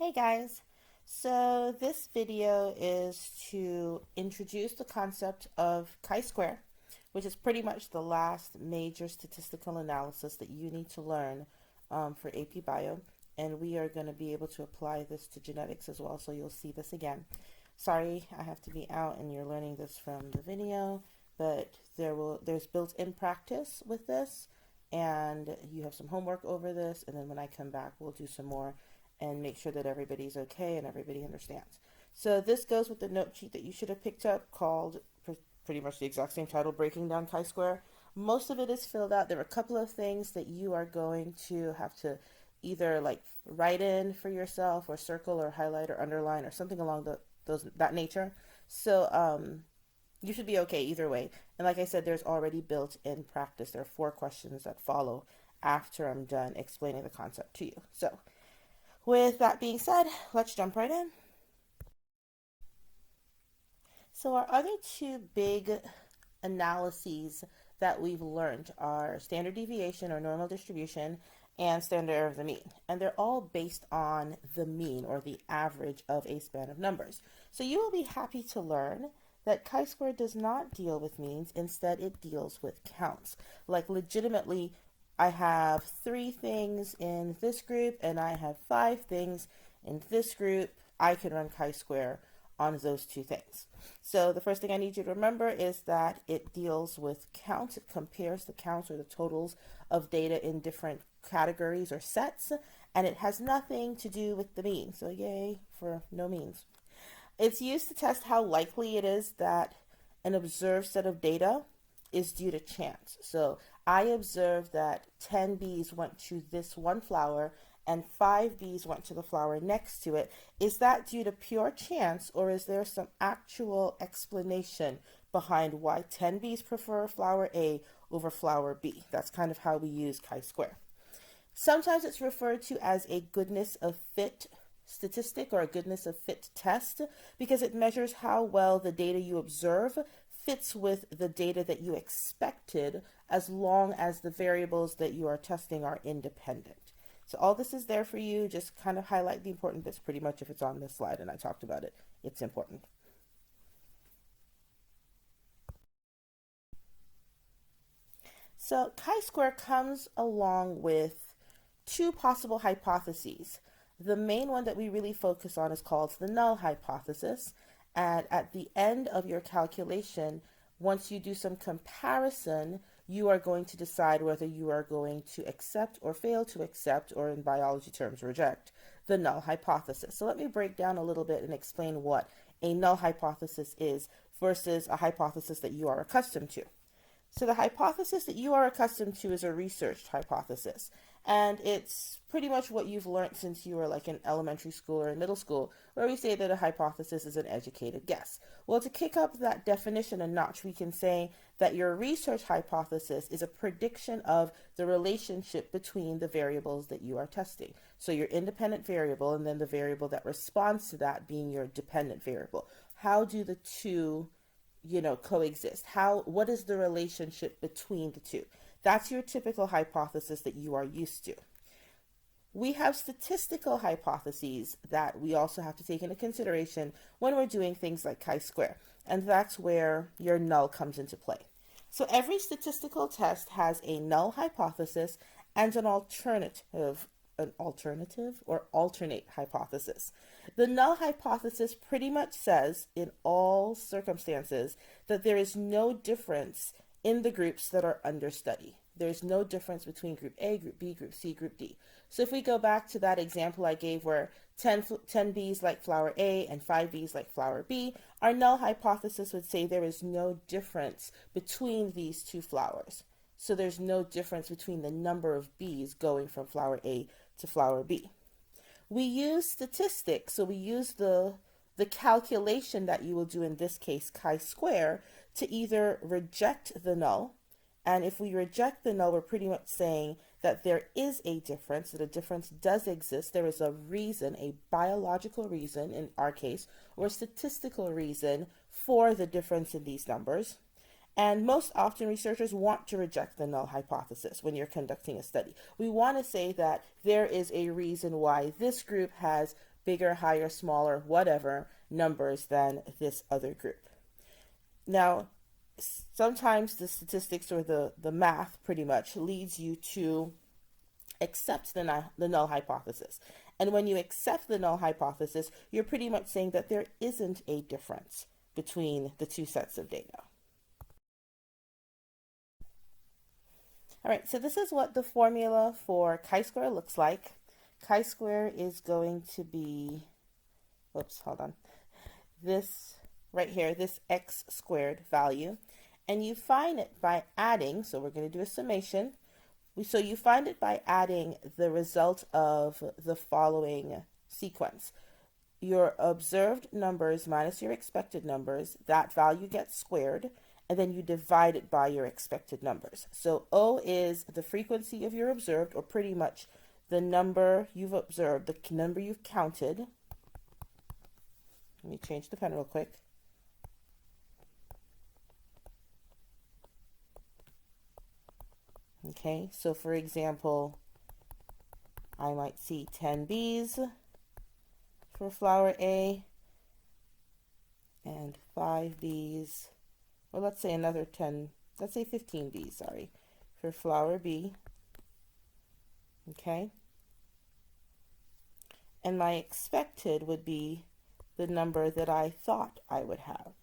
Hey guys, so this video is to introduce the concept of chi-square, which is pretty much the last major statistical analysis that you need to learn for AP Bio, and we are going to be able to apply this to genetics as well, so you'll see this again. Sorry, I have to be out and you're learning this from the video, but there's built-in practice with this, and you have some homework over this, and then when I come back, we'll do some more and make sure that everybody's okay and everybody understands. So this goes with the note sheet that you should have picked up called pretty much the exact same title, Breaking Down Chi-Square. Most of it is filled out. There are a couple of things that you are going to have to either like write in for yourself or circle or highlight or underline or something along that nature. So you should be okay either way. And like I said, there's already built-in practice. There are 4 questions that follow after I'm done explaining the concept to you. So with that being said, let's jump right in. So our other 2 big analyses that we've learned are standard deviation or normal distribution and standard error of the mean. And they're all based on the mean or the average of a span of numbers. So you will be happy to learn that chi-square does not deal with means. Instead, it deals with counts. Like legitimately, I have 3 things in this group and I have 5 things in this group. I can run chi-square on those 2 things. So the first thing I need you to remember is that it deals with counts. It compares the counts or the totals of data in different categories or sets, and it has nothing to do with the mean. So yay for no means. It's used to test how likely it is that an observed set of data is due to chance. So I observed that 10 bees went to this one flower and 5 bees went to the flower next to it. Is that due to pure chance, or is there some actual explanation behind why 10 bees prefer flower A over flower B? That's kind of how we use chi-square. Sometimes it's referred to as a goodness of fit statistic or a goodness of fit test because it measures how well the data you observe fits with the data that you expected as long as the variables that you are testing are independent. So all this is there for you. Just kind of highlight the important bits. Pretty much if it's on this slide and I talked about it, it's important. So chi-square comes along with 2 possible hypotheses. The main one that we really focus on is called the null hypothesis. And at the end of your calculation, once you do some comparison, you are going to decide whether you are going to accept or fail to accept, or in biology terms, reject, the null hypothesis. So let me break down a little bit and explain what a null hypothesis is versus a hypothesis that you are accustomed to. So the hypothesis that you are accustomed to is a researched hypothesis. And it's pretty much what you've learned since you were like in elementary school or in middle school, where we say that a hypothesis is an educated guess. Well, to kick up that definition a notch, we can say that your research hypothesis is a prediction of the relationship between the variables that you are testing. So your independent variable and then the variable that responds to that being your dependent variable. How do the 2 coexist? What is the relationship between the 2? That's your typical hypothesis that you are used to. We have statistical hypotheses that we also have to take into consideration when we're doing things like chi-square, and that's where your null comes into play. So every statistical test has a null hypothesis and an alternate or alternate hypothesis. The null hypothesis pretty much says in all circumstances that there is no difference in the groups that are under study. There's no difference between group A, group B, group C, group D. So if we go back to that example I gave where 10 bees like flower A and 5 bees like flower B, our null hypothesis would say there is no difference between these 2 flowers. So there's no difference between the number of bees going from flower A to flower B. We use statistics, so we use the calculation that you will do in this case, chi-square, to either reject the null, and if we reject the null, we're pretty much saying that there is a difference, that a difference does exist. There is a reason, a biological reason in our case, or a statistical reason for the difference in these numbers. And most often researchers want to reject the null hypothesis when you're conducting a study. We want to say that there is a reason why this group has bigger, higher, smaller, whatever numbers than this other group. Now, sometimes the statistics or the math pretty much leads you to accept the null hypothesis. And when you accept the null hypothesis, you're pretty much saying that there isn't a difference between the two sets of data. All right, so this is what the formula for chi-square looks like. Chi-square is going to be, oops, hold on, this right here, this x squared value, and you find it by adding, so we're going to do a summation. So you find it by adding the result of the following sequence. Your observed numbers minus your expected numbers, that value gets squared, and then you divide it by your expected numbers. So O is the frequency of your observed, or pretty much the number you've observed, the number you've counted. Let me change the pen real quick. Okay, so for example, I might see 10 bees for flower A and 5 bees, or let's say another 10, let's say 15 bees, sorry, for flower B. Okay, and my expected would be the number that I thought I would have.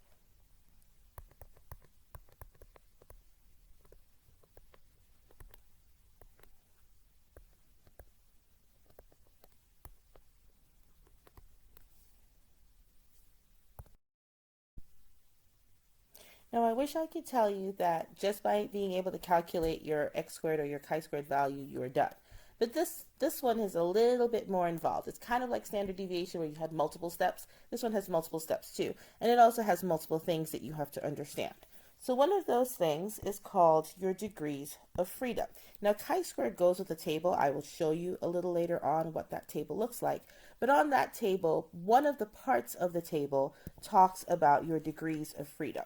Now, I wish I could tell you that just by being able to calculate your x squared or your chi-squared value, you are done. But this one is a little bit more involved. It's kind of like standard deviation where you had multiple steps. This one has multiple steps too. And it also has multiple things that you have to understand. So one of those things is called your degrees of freedom. Now, chi-squared goes with the table. I will show you a little later on what that table looks like. But on that table, one of the parts of the table talks about your degrees of freedom.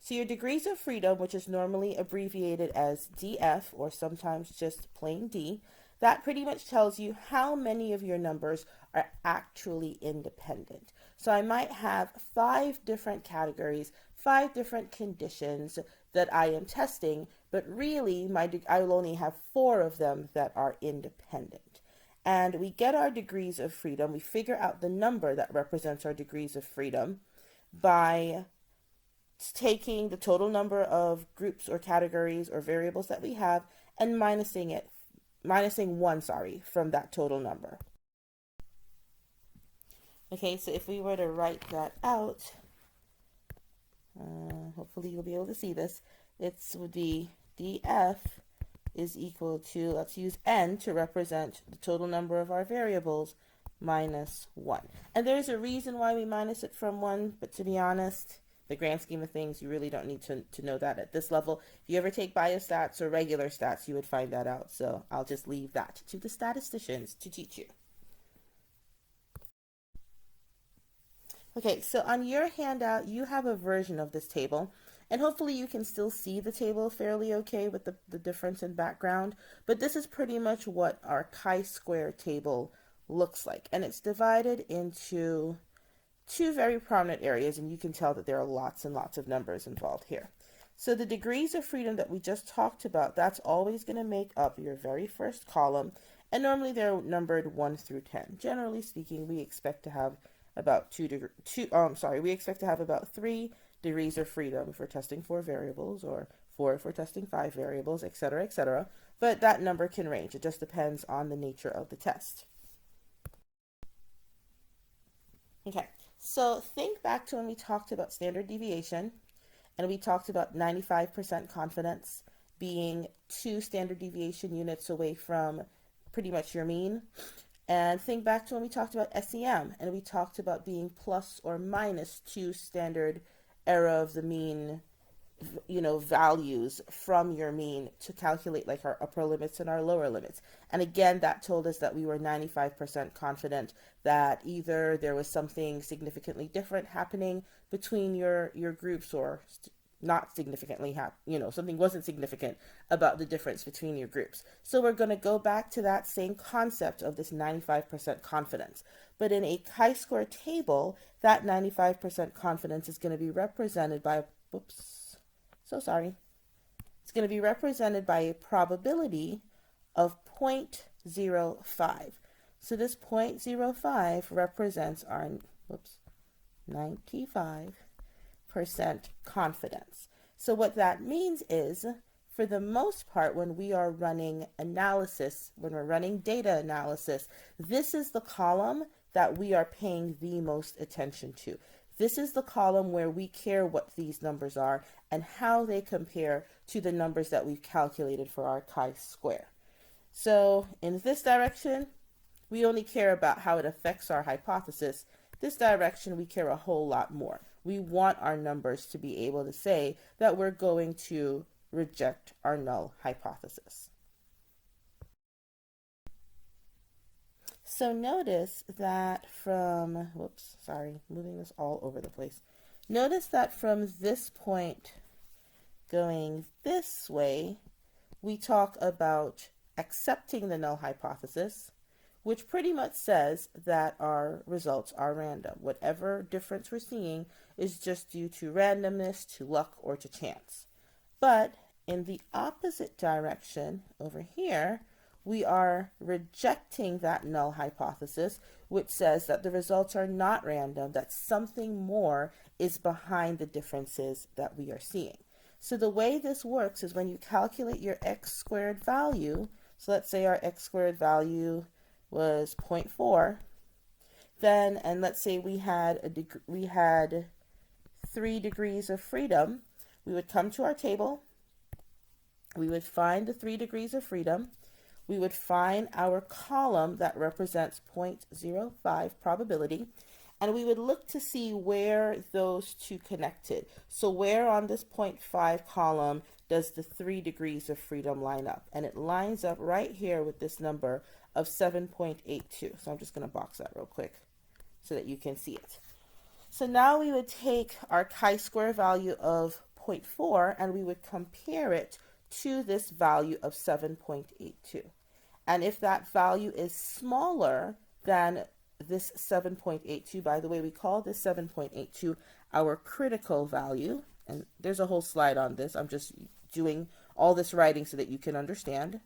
So your degrees of freedom, which is normally abbreviated as DF or sometimes just plain D, that pretty much tells you how many of your numbers are actually independent. So I might have 5 different categories, 5 different conditions that I am testing, but really I will only have 4 of them that are independent. And we get our degrees of freedom, we figure out the number that represents our degrees of freedom by taking the total number of groups or categories or variables that we have and minusing 1 from that total number. Okay, so if we were to write that out, hopefully you'll be able to see this, it would be df is equal to, let's use n to represent the total number of our variables, minus 1. And there's a reason why we minus it from 1, but to be honest, the grand scheme of things, you really don't need to know that at this level. If you ever take biostats or regular stats, you would find that out. So I'll just leave that to the statisticians to teach you. Okay, so on your handout, you have a version of this table, and hopefully you can still see the table fairly okay with the difference in background, but this is pretty much what our chi-square table looks like, and it's divided into 2 very prominent areas, and you can tell that there are lots and lots of numbers involved here. So the degrees of freedom that we just talked about, that's always going to make up your very first column, and normally they're numbered 1 through 10. Generally speaking, we expect to have about 3 degrees of freedom if we're testing 4 variables, or 4 if we're testing 5 variables, etc., etc. But that number can range. It just depends on the nature of the test. Okay. So think back to when we talked about standard deviation, and we talked about 95% confidence being 2 standard deviation units away from pretty much your mean. And think back to when we talked about SEM, and we talked about being plus or minus 2 standard error of the mean, values from your mean to calculate like our upper limits and our lower limits. And again, that told us that we were 95% confident that either there was something significantly different happening between your groups, or not significantly something wasn't significant about the difference between your groups. So we're going to go back to that same concept of this 95% confidence. But in a chi-square table, that 95% confidence is going to be represented by, it's going to be represented by a probability of 0.05. So this 0.05 represents our, 95% confidence. So what that means is, for the most part, when we are running analysis, when we're running data analysis, this is the column that we are paying the most attention to. This is the column where we care what these numbers are and how they compare to the numbers that we've calculated for our chi-square. So in this direction, we only care about how it affects our hypothesis. This direction, we care a whole lot more. We want our numbers to be able to say that we're going to reject our null hypothesis. So notice that from, moving this all over the place. Notice that from this point going this way, we talk about accepting the null hypothesis, which pretty much says that our results are random. Whatever difference we're seeing is just due to randomness, to luck, or to chance. But in the opposite direction over here, we are rejecting that null hypothesis, which says that the results are not random, that something more is behind the differences that we are seeing. So the way this works is when you calculate your x squared value, so let's say our x squared value was 0.4, then, and let's say we had 3 degrees of freedom, we would come to our table, we would find the 3 degrees of freedom, we would find our column that represents 0.05 probability, and we would look to see where those two connected. So where on this 0.5 column does the 3 degrees of freedom line up? And it lines up right here with this number of 7.82. So I'm just going to box that real quick so that you can see it. So now we would take our chi-square value of 0.4 and we would compare it to this value of 7.82. And if that value is smaller than this 7.82, by the way, we call this 7.82 our critical value. And there's a whole slide on this. I'm just doing all this writing so that you can understand.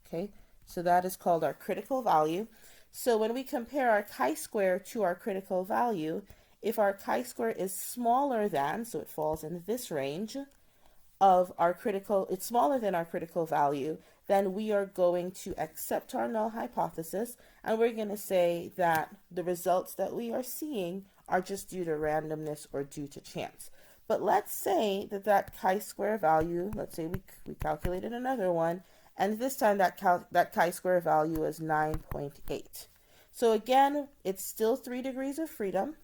Okay, so that is called our critical value. So when we compare our chi-square to our critical value, if our chi-square is smaller than, so it falls in this range of our critical, it's smaller than our critical value, then we are going to accept our null hypothesis, and we're going to say that the results that we are seeing are just due to randomness or due to chance. But let's say that that chi-square value, let's say we calculated another one, and this time that chi-square value is 9.8. So again, it's still 3 degrees of freedom.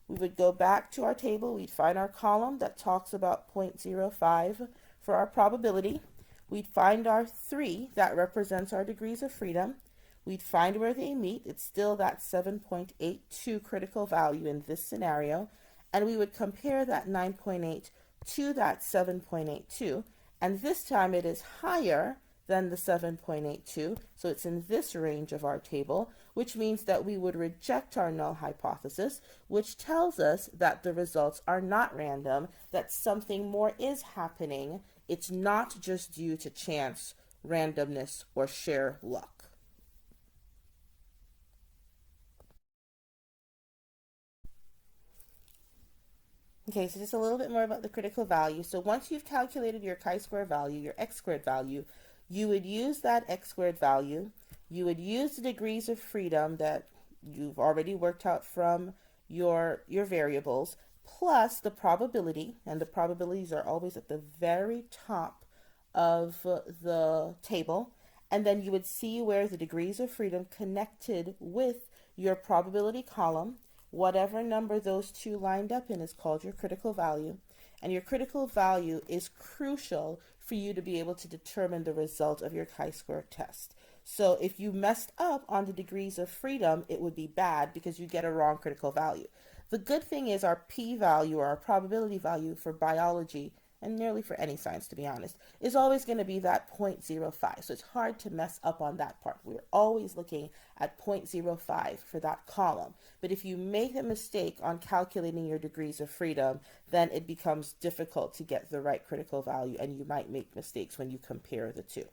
We would go back to our table, we'd find our column that talks about 0.05 for our probability. We'd find our 3 that represents our degrees of freedom. We'd find where they meet. It's still that 7.82 critical value in this scenario. And we would compare that 9.8 to that 7.82. And this time it is higher than the 7.82, so it's in this range of our table, which means that we would reject our null hypothesis, which tells us that the results are not random, that something more is happening. It's not just due to chance, randomness, or sheer luck. Okay, so just a little bit more about the critical value. So once you've calculated your chi-square value, your x squared value, you would use that x squared value, you would use the degrees of freedom that you've already worked out from your variables, plus the probability, and the probabilities are always at the very top of the table, and then you would see where the degrees of freedom connected with your probability column. Whatever number those two lined up in is called your critical value, and your critical value is crucial for you to be able to determine the result of your chi-square test. So if you messed up on the degrees of freedom, it would be bad because you get a wrong critical value. The good thing is our p-value, or our probability value for biology, and nearly for any science to be honest, is always going to be that 0.05. So it's hard to mess up on that part. We're always looking at 0.05 for that column. But if you make a mistake on calculating your degrees of freedom, then it becomes difficult to get the right critical value, and you might make mistakes when you compare the two.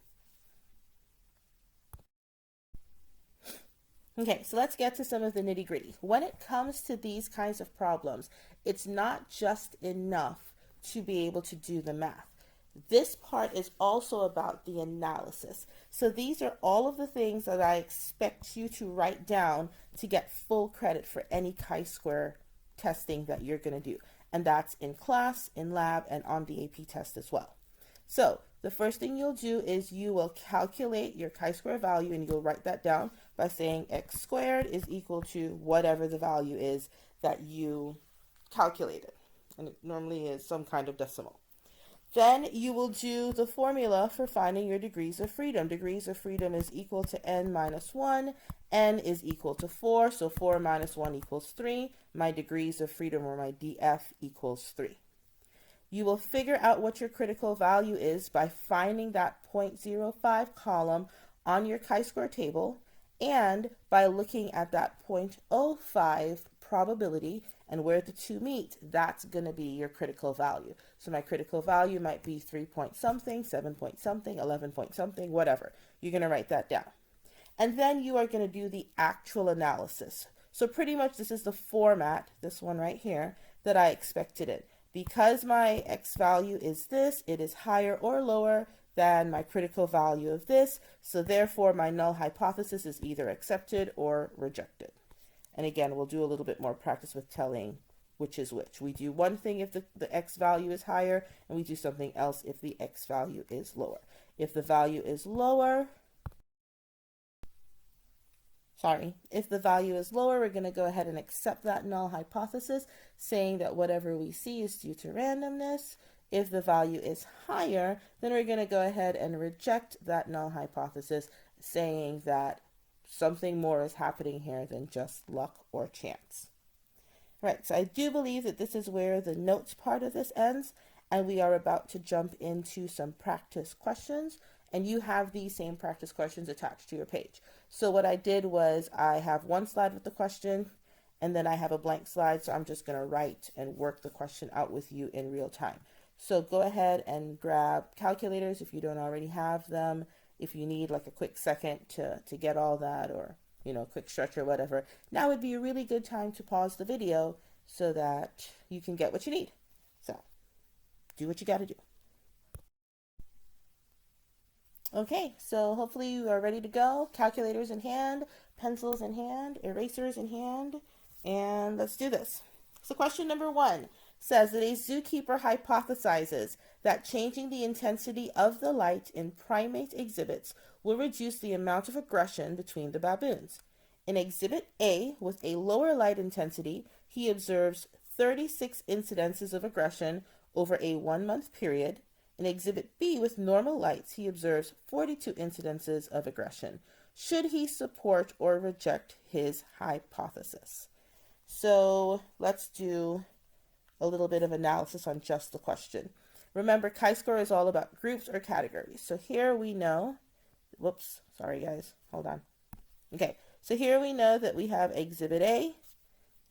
Okay, so let's get to some of the nitty-gritty. When it comes to these kinds of problems, it's not just enough to be able to do the math. This part is also about the analysis. So these are all of the things that I expect you to write down to get full credit for any chi-square testing that you're going to do. And that's in class, in lab, and on the AP test as well. So the first thing you'll do is you will calculate your chi-square value, and you'll write that down by saying x squared is equal to whatever the value is that you calculated. And it normally is some kind of decimal. Then you will do the formula for finding your degrees of freedom. Degrees of freedom is equal to n minus 1. N is equal to 4, so 4 minus 1 equals 3. My degrees of freedom, or my df, equals 3. You will figure out what your critical value is by finding that 0.05 column on your chi-square table, and by looking at that 0.05 probability, and where the two meet, that's going to be your critical value. So my critical value might be 3 point something, 7 point something, 11 point something, whatever. You're going to write that down. And then you are going to do the actual analysis. So pretty much this is the format, this one right here, that I expected it. Because my x value is this, it is higher or lower than my critical value of this, so therefore my null hypothesis is either accepted or rejected. And again, we'll do a little bit more practice with telling which is which. We do one thing if the x value is higher, and we do something else if the x value is lower. If the value is lower, if the value is lower, we're going to go ahead and accept that null hypothesis, saying that whatever we see is due to randomness. If the value is higher, then we're going to go ahead and reject that null hypothesis, saying that something more is happening here than just luck or chance. Right, so I do believe that this is where the notes part of this ends, and we are about to jump into some practice questions, and you have these same practice questions attached to your page. So what I did was I have one slide with the question, and then I have a blank slide, so I'm just going to write and work the question out with you in real time. So go ahead and grab calculators if you don't already have them. If you need like a quick second to get all that, or quick stretch or whatever, now would be a really good time to pause the video so that you can get what you need. So do what you got to do. Okay, so hopefully you are ready to go. Calculators in hand, pencils in hand, erasers in hand, and let's do this. So question number 1 says that a zookeeper hypothesizes that changing the intensity of the light in primate exhibits will reduce the amount of aggression between the baboons. In exhibit A, with a lower light intensity, he observes 36 incidences of aggression over a 1-month period. In exhibit B, with normal lights, he observes 42 incidences of aggression. Should he support or reject his hypothesis? So let's do a little bit of analysis on just the question. Remember, chi-square is all about groups or categories. So here we know, whoops, sorry guys, hold on. Okay, so here we know that we have exhibit A,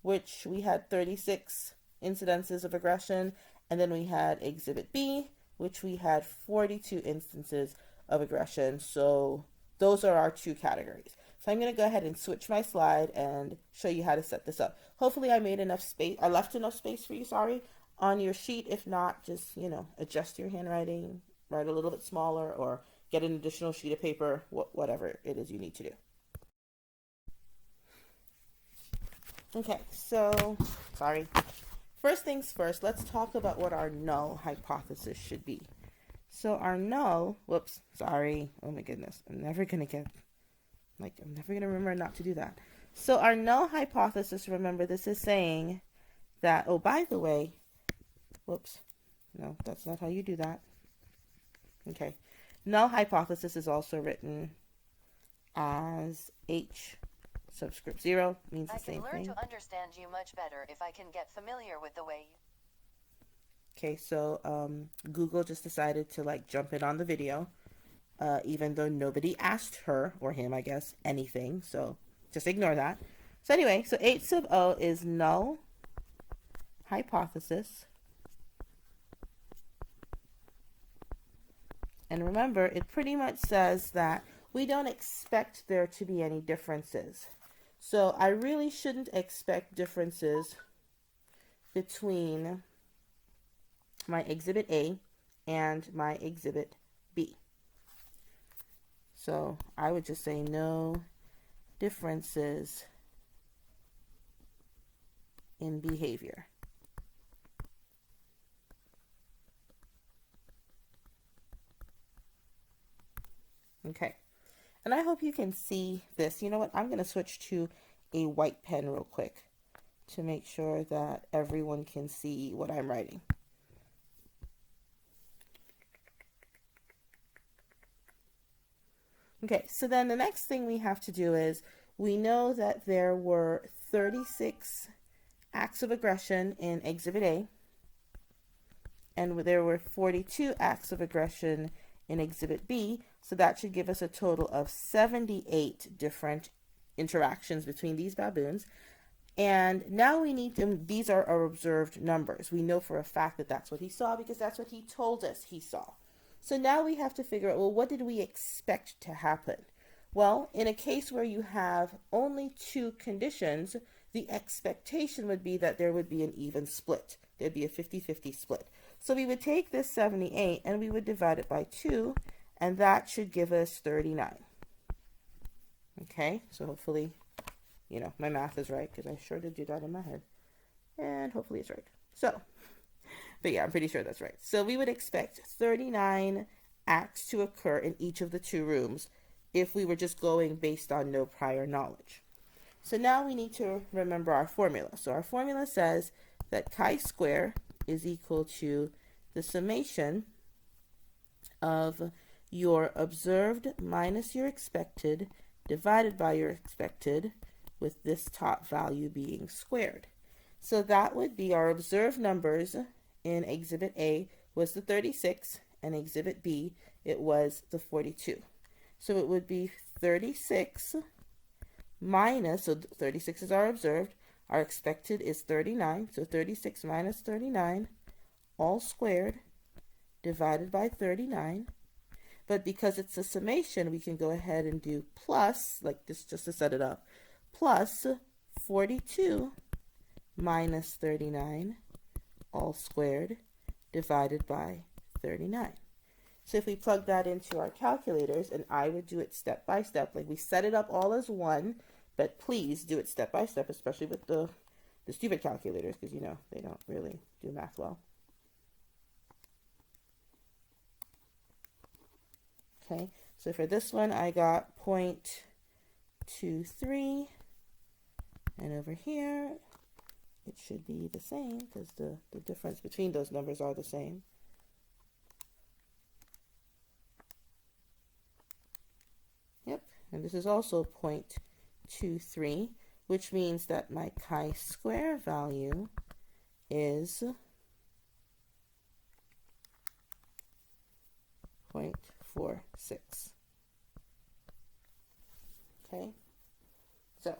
which we had 36 incidences of aggression, and then we had exhibit B, which we had 42 instances of aggression. So those are our two categories. So I'm going to go ahead and switch my slide and show you how to set this up. Hopefully I made enough space, I left enough space for you, on your sheet. If not, just, adjust your handwriting, write a little bit smaller, or get an additional sheet of paper, whatever it is you need to do. Okay, so, first things first, let's talk about what our null hypothesis should be. So our null, oh my goodness, I'm never going to remember not to do that. So our null hypothesis, remember, this is saying that, oh, by the way, no, that's not how you do that. Okay, null hypothesis is also written as H Subscript 0 means the same thing. I can learn to understand you much better if I can get familiar with the way you... Okay, so Google just decided to like jump in on the video, even though nobody asked her, or him, I guess, anything. So just ignore that. So anyway, so 8 sub O is null hypothesis. And remember, it pretty much says that we don't expect there to be any differences. So I really shouldn't expect differences between my exhibit A and my exhibit B. So I would just say no differences in behavior. Okay, and I hope you can see this. You know what? I'm going to switch to a white pen real quick to make sure that everyone can see what I'm writing. Okay, so then the next thing we have to do is we know that there were 36 acts of aggression in Exhibit A, and there were 42 acts of aggression in Exhibit B, so that should give us a total of 78 different interactions between these baboons. And now we need to, these are our observed numbers. We know for a fact that that's what he saw because that's what he told us he saw. So now we have to figure out, well, what did we expect to happen? Well, in a case where you have only 2 conditions, the expectation would be that there would be an even split. There'd be a 50-50 split. So we would take this 78 and we would divide it by 2, and that should give us 39. Okay, so hopefully, you know, my math is right because I sure did do that in my head. And hopefully it's right. So, but yeah, I'm pretty sure that's right. So we would expect 39 acts to occur in each of the 2 rooms if we were just going based on no prior knowledge. So now we need to remember our formula. So our formula says that chi-square is equal to the summation of your observed minus your expected divided by your expected, with this top value being squared. So that would be our observed numbers in Exhibit A was the 36, and Exhibit B, it was the 42. So it would be 36 minus, so 36 is our observed, our expected is 39, so 36 minus 39, all squared, divided by 39. But because it's a summation, we can go ahead and do plus, like this just to set it up, plus 42 minus 39, all squared, divided by 39. So if we plug that into our calculators, and I would do it step by step, like we set it up all as one, but please do it step by step, especially with the stupid calculators, because you know, they don't really do math well. Okay, so for this one, I got 0.23, and over here, it should be the same, because the difference between those numbers are the same. Yep, and this is also 0.23, which means that my chi-square value is 0.46. Okay, so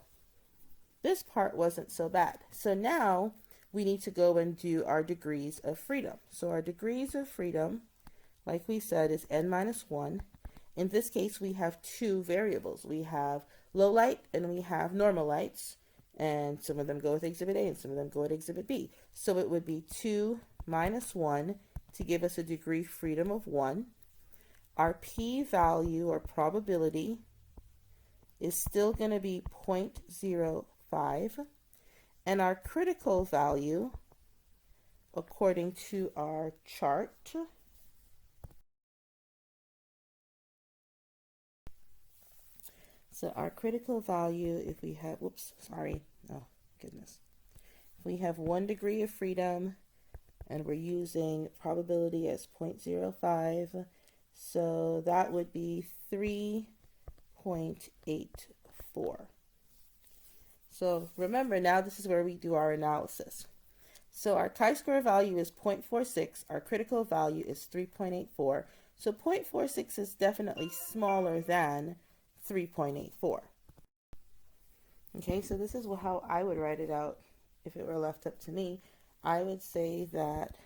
this part wasn't so bad. So now we need to go and do our degrees of freedom. So our degrees of freedom, like we said, is n minus 1. In this case, we have 2 variables. We have low light and we have normal lights, and some of them go with Exhibit A and some of them go with Exhibit B. So it would be 2 minus 1 to give us a degree freedom of 1. Our p-value or probability is still going to be 0.05, and our critical value, according to our chart, so our critical value, if we have, whoops, sorry, oh goodness, if we have 1 degree of freedom and we're using probability as 0.05, so that would be 3.84. So remember, now this is where we do our analysis. So our chi-square value is 0.46, our critical value is 3.84. So 0.46 is definitely smaller than 3.84. Okay, so this is how I would write it out if it were left up to me. I would say that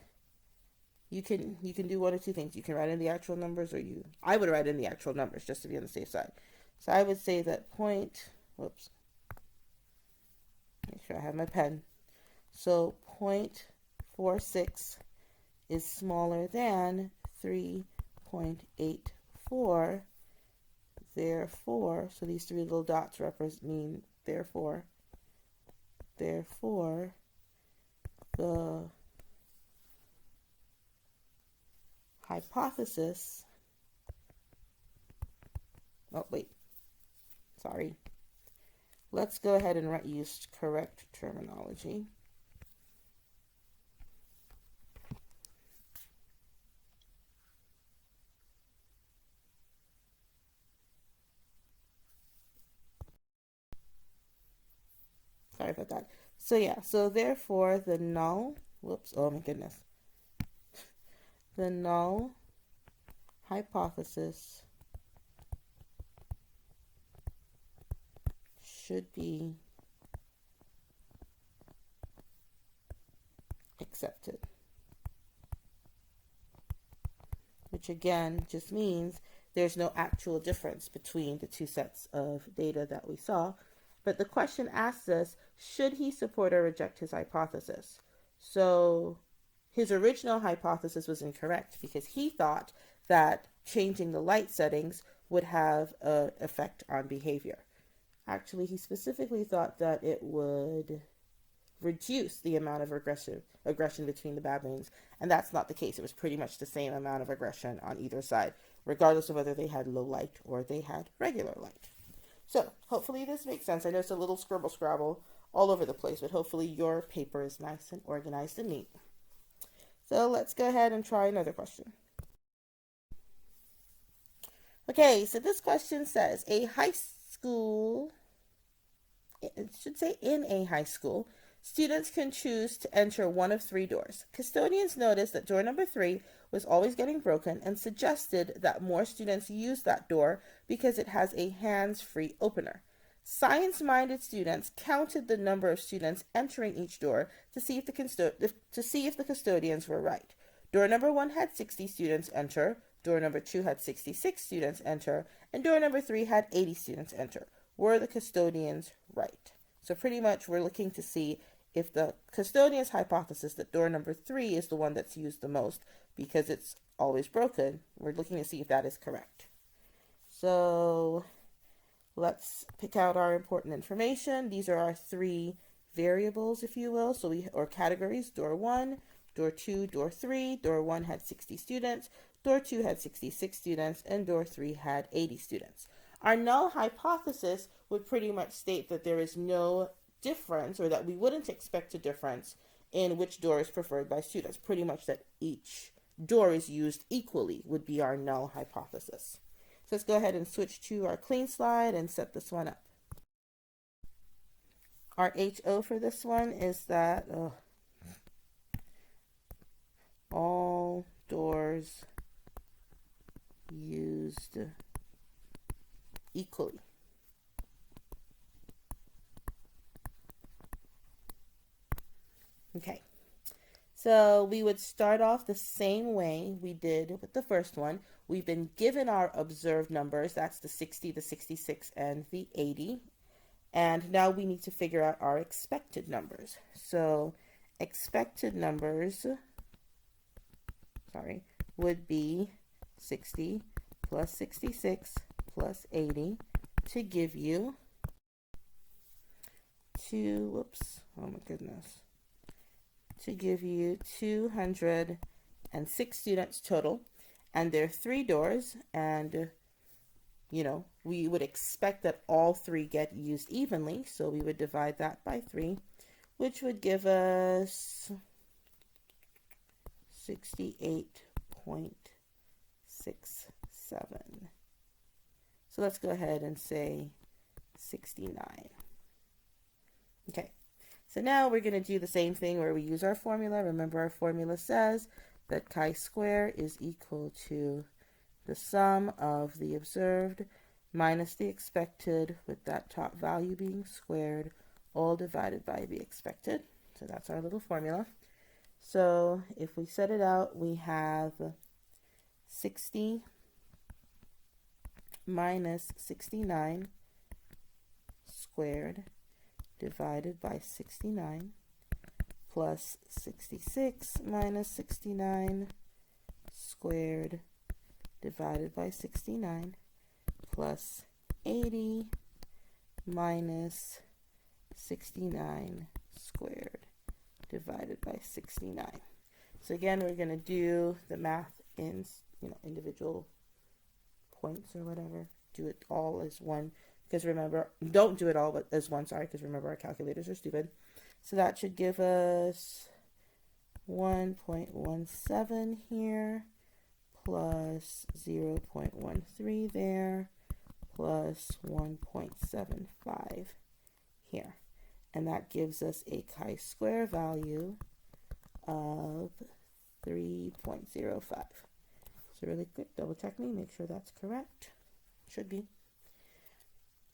you can do one of two things. You can write in the actual numbers, or I would write in the actual numbers just to be on the safe side. So I would say that make sure I have my pen. So 0.46 is smaller than 3.84. Therefore, so these three little dots mean therefore, the hypothesis, oh wait, sorry. Let's go ahead and use correct terminology. Sorry about that. So yeah, so therefore the null, oh my goodness. The null hypothesis should be accepted. Which again just means there's no actual difference between the two sets of data that we saw. But the question asks us, should he support or reject his hypothesis? So his original hypothesis was incorrect because he thought that changing the light settings would have an effect on behavior. Actually, he specifically thought that it would reduce the amount of aggression between the baboons, and that's not the case. It was pretty much the same amount of aggression on either side, regardless of whether they had low light or they had regular light. So hopefully this makes sense. I know it's a little scribble scrabble all over the place, but hopefully your paper is nice and organized and neat. So let's go ahead and try another question. Okay, so this question says in a high school, students can choose to enter one of three doors. Custodians noticed that door number 3 was always getting broken and suggested that more students use that door because it has a hands-free opener. Science-minded students counted the number of students entering each door to see if the custodians were right. Door number 1 had 60 students enter, door number 2 had 66 students enter, and door number 3 had 80 students enter. Were the custodians right? So pretty much we're looking to see if the custodian's hypothesis that door number 3 is the one that's used the most because it's always broken, we're looking to see if that is correct. So let's pick out our important information. These are our 3 variables, if you will, or categories. Door 1, door 2, door 3. Door 1 had 60 students, door 2 had 66 students, and door 3 had 80 students. Our null hypothesis would pretty much state that there is no difference, or that we wouldn't expect a difference in which door is preferred by students. Pretty much that each door is used equally would be our null hypothesis. So let's go ahead and switch to our clean slide and set this one up. Our HO for this one is that all doors used equally. Okay, so we would start off the same way we did with the first one. We've been given our observed numbers. That's the 60, the 66, and the 80. And now we need to figure out our expected numbers. So expected numbers, would be 60 plus 66 plus 80 to give you to give you 206 students total, and there are 3 doors, and we would expect that all 3 get used evenly, so we would divide that by 3, which would give us 68.67. So let's go ahead and say 69. Okay, so now we're going to do the same thing where we use our formula. Remember, our formula says that chi-square is equal to the sum of the observed minus the expected, with that top value being squared, all divided by the expected. So that's our little formula. So if we set it out, we have 60 minus 69 squared divided by 69 plus 66 minus 69 squared divided by 69 plus 80 minus 69 squared divided by 69. So again, we're going to do the math in individual points or whatever. Do it all as one, because remember, don't do it all as one, sorry, because remember our calculators are stupid. So that should give us 1.17 here, plus 0.13 there, plus 1.75 here. And that gives us a chi-square value of 3.05. So really quick, double check me, make sure that's correct. Should be.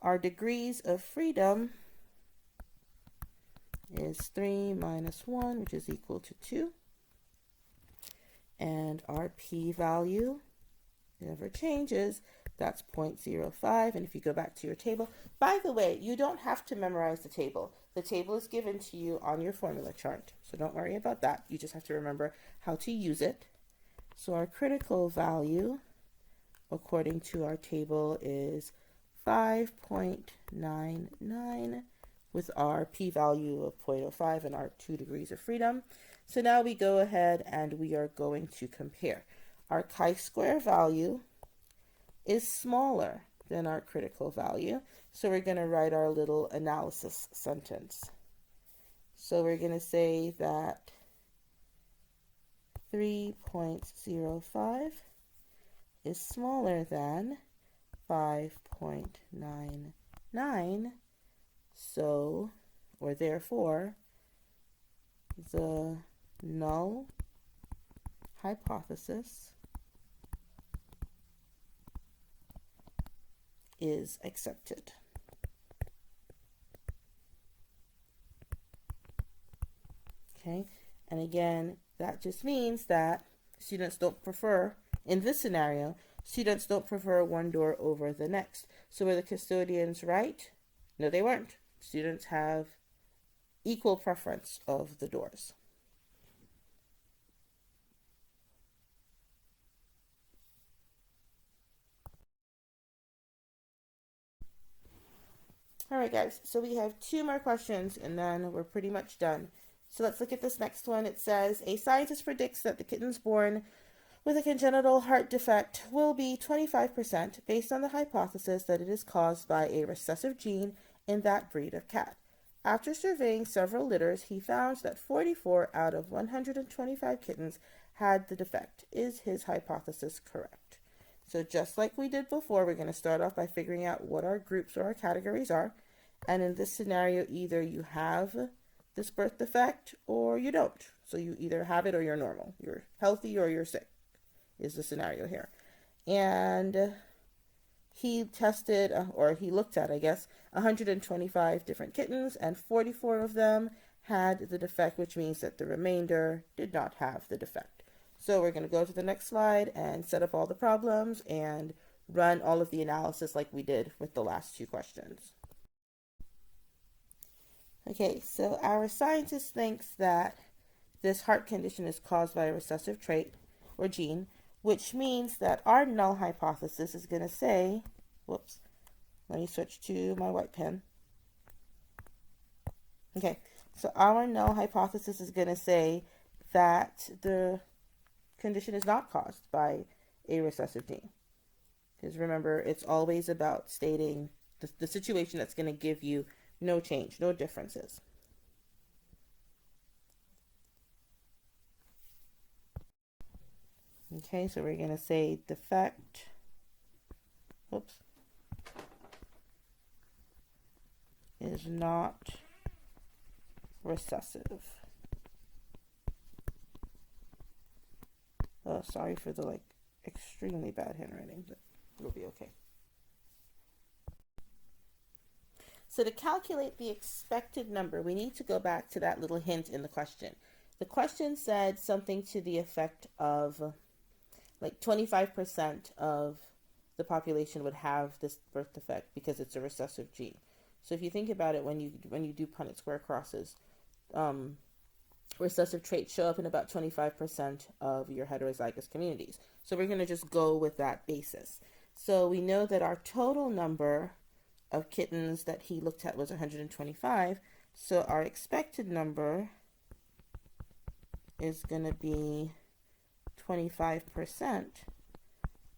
Our degrees of freedom is 3 minus 1, which is equal to 2. And our p-value never changes. That's 0.05. And if you go back to your table, by the way, you don't have to memorize the table. The table is given to you on your formula chart. So don't worry about that. You just have to remember how to use it. So our critical value, according to our table, is 5.99 with our p-value of 0.05 and our 2 degrees of freedom. So now we go ahead and we are going to compare. Our chi-square value is smaller than our critical value. So we're going to write our little analysis sentence. So we're going to say that 3.05 is smaller than 5.99. So, or therefore, the null hypothesis is accepted. Okay, and again, that just means that students don't prefer, in this scenario, students don't prefer one door over the next. So were the custodians right? No, they weren't. Students have equal preference of the doors. All right, guys, so we have 2 more questions and then we're pretty much done. So let's look at this next one. It says, a scientist predicts that the kittens born with a congenital heart defect will be 25% based on the hypothesis that it is caused by a recessive gene in that breed of cat. After surveying several litters, he found that 44 out of 125 kittens had the defect. Is his hypothesis correct? So just like we did before, we're going to start off by figuring out what our groups or our categories are. And in this scenario, either you have this birth defect or you don't. So you either have it or you're normal. You're healthy or you're sick is the scenario here. And he tested, or he looked at, 125 different kittens, and 44 of them had the defect, which means that the remainder did not have the defect. So we're going to go to the next slide and set up all the problems and run all of the analysis like we did with the last 2 questions. Okay, so our scientist thinks that this heart condition is caused by a recessive trait or gene, which means that our null hypothesis is going to say, whoops, let me switch to my white pen. Okay, so our null hypothesis is going to say that the condition is not caused by a recessive gene. Because remember, it's always about stating the situation that's going to give you no change, no differences. Okay, so we're going to say defect, is not recessive. Oh, sorry for the like extremely bad handwriting, but it'll be okay. So to calculate the expected number, we need to go back to that little hint in the question. The question said something to the effect of like 25% of the population would have this birth defect because it's a recessive gene. So if you think about it, when you do Punnett square crosses, recessive traits show up in about 25% of your heterozygous communities. So we're going to just go with that basis. So we know that our total number of kittens that he looked at was 125. So our expected number is going to be 25%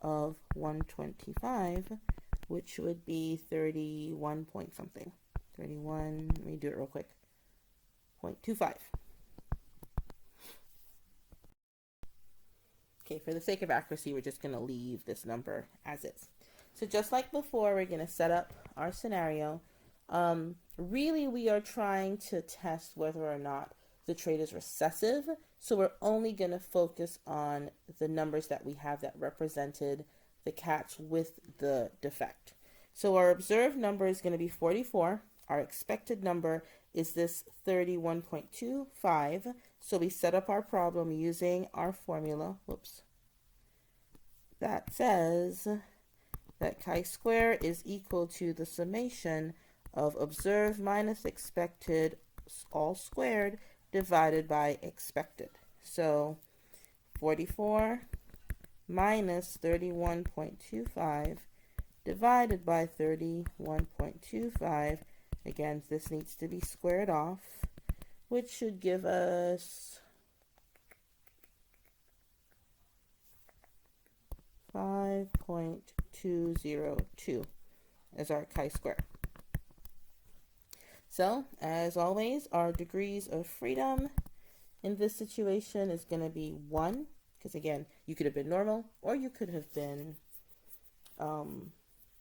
of 125, which would be 31 point something. 31, let me do it real quick. 0.25. Okay, for the sake of accuracy, we're just going to leave this number as is. So just like before, we're going to set up our scenario. Really, we are trying to test whether or not the trait is recessive. So we're only going to focus on the numbers that we have that represented the cats with the defect. So our observed number is going to be 44. Our expected number is this 31.25. So we set up our problem using our formula. Whoops. That says that chi-square is equal to the summation of observed minus expected all squared divided by expected. So 44 minus 31.25 divided by 31.25. Again, this needs to be squared off, which should give us 5.202 as our chi-square. So, as always, our degrees of freedom in this situation is going to be 1, because again, you could have been normal, or you could have been,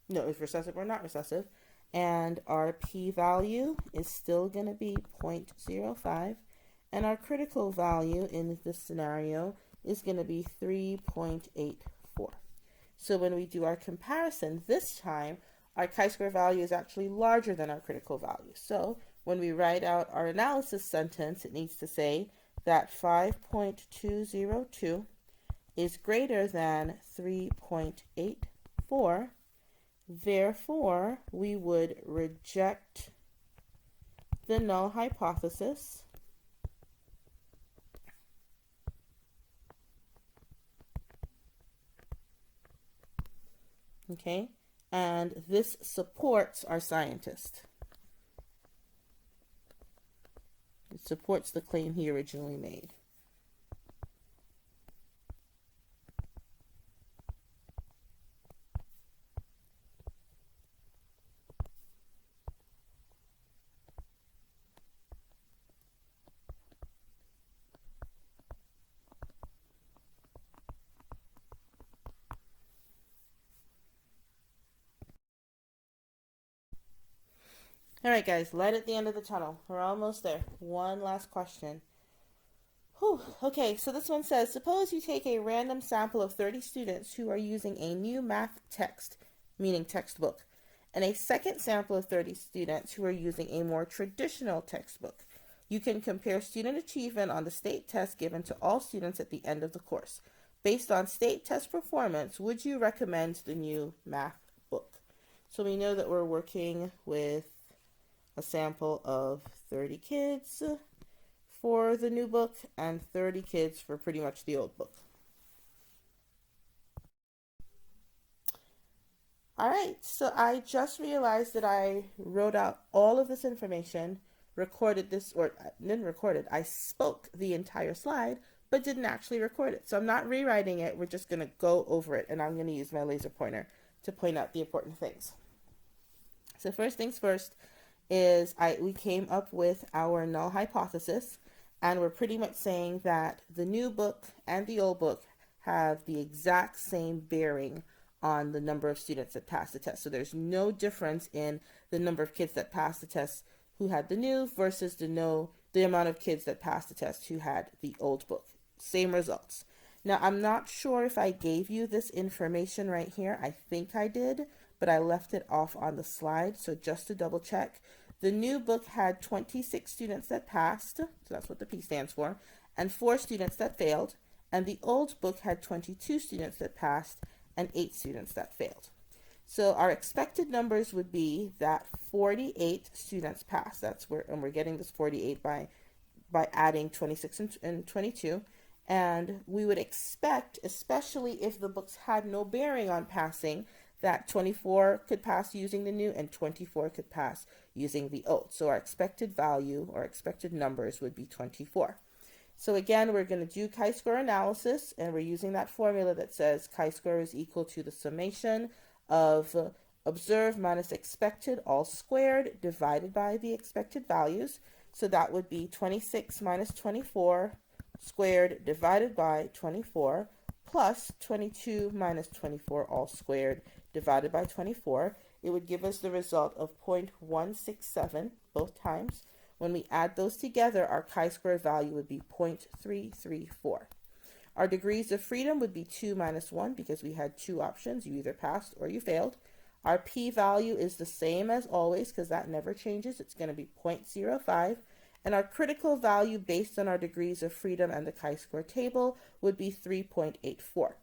if recessive or not recessive, and our p-value is still going to be 0.05, and our critical value in this scenario is going to be 3.84. So when we do our comparison this time, our chi-square value is actually larger than our critical value. So when we write out our analysis sentence, it needs to say that 5.202 is greater than 3.84. Therefore, we would reject the null hypothesis. Okay, and this supports our scientist. It supports the claim he originally made. All right, guys, light at the end of the tunnel. We're almost there. One last question. Whew. Okay, so this one says, suppose you take a random sample of 30 students who are using a new math text, meaning textbook, and a second sample of 30 students who are using a more traditional textbook. You can compare student achievement on the state test given to all students at the end of the course. Based on state test performance, would you recommend the new math book? So we know that we're working with a sample of 30 kids for the new book and 30 kids for pretty much the old book. All right, so I just realized that I wrote out all of this information, recorded this, or didn't record it, I spoke the entire slide, but didn't actually record it. So I'm not rewriting it, we're just gonna go over it, and I'm gonna use my laser pointer to point out the important things. So first things first is we came up with our null hypothesis, and we're pretty much saying that the new book and the old book have the exact same bearing on the number of students that pass the test. So there's no difference in the number of kids that pass the test who had the new versus the the amount of kids that passed the test who had the old book. Same results. Now, I'm not sure if I gave you this information right here. I think I did, but I left it off on the slide. So just to double check, the new book had 26 students that passed, so that's what the P stands for, and 4 students that failed. And the old book had 22 students that passed and 8 students that failed. So our expected numbers would be that 48 students passed. That's where, and we're getting this 48 by adding 26 and 22. And we would expect, especially if the books had no bearing on passing, that 24 could pass using the new and 24 could pass using the old. So our expected value or expected numbers would be 24. So again, we're going to do chi-square analysis, and we're using that formula that says chi-square is equal to the summation of observed minus expected all squared divided by the expected values. So that would be 26 minus 24 squared divided by 24 plus 22 minus 24 all squared divided by 24. It would give us the result of 0.167 both times. When we add those together, our chi-square value would be 0.334. Our degrees of freedom would be 2 minus 1 because we had 2 options. You either passed or you failed. Our p-value is the same as always because that never changes. It's going to be 0.05. And our critical value based on our degrees of freedom and the chi-square table would be 3.84.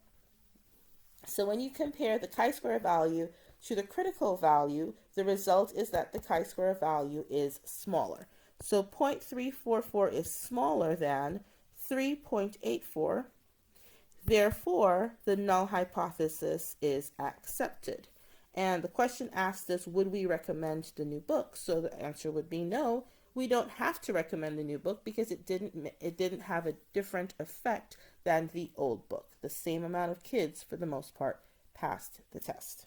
So when you compare the chi-square value to the critical value, the result is that the chi-square value is smaller. So 0.344 is smaller than 3.84. Therefore, the null hypothesis is accepted. And the question asked us, would we recommend the new book? So the answer would be no. We don't have to recommend the new book because it didn't have a different effect than the old book. The same amount of kids, for the most part, passed the test.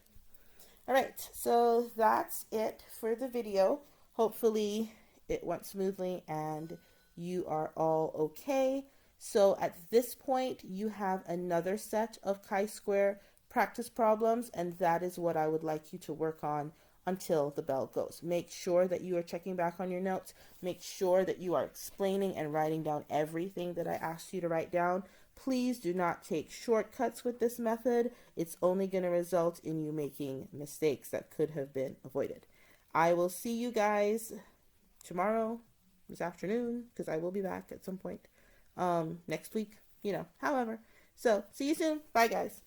All right, so that's it for the video. Hopefully it went smoothly and you are all okay. So at this point, you have another set of chi-square practice problems, and that is what I would like you to work on until the bell goes. Make sure that you are checking back on your notes. Make sure that you are explaining and writing down everything that I asked you to write down. Please do not take shortcuts with this method. It's only going to result in you making mistakes that could have been avoided. I will see you guys tomorrow, this afternoon, because I will be back at some point next week, however. So see you soon. Bye, guys.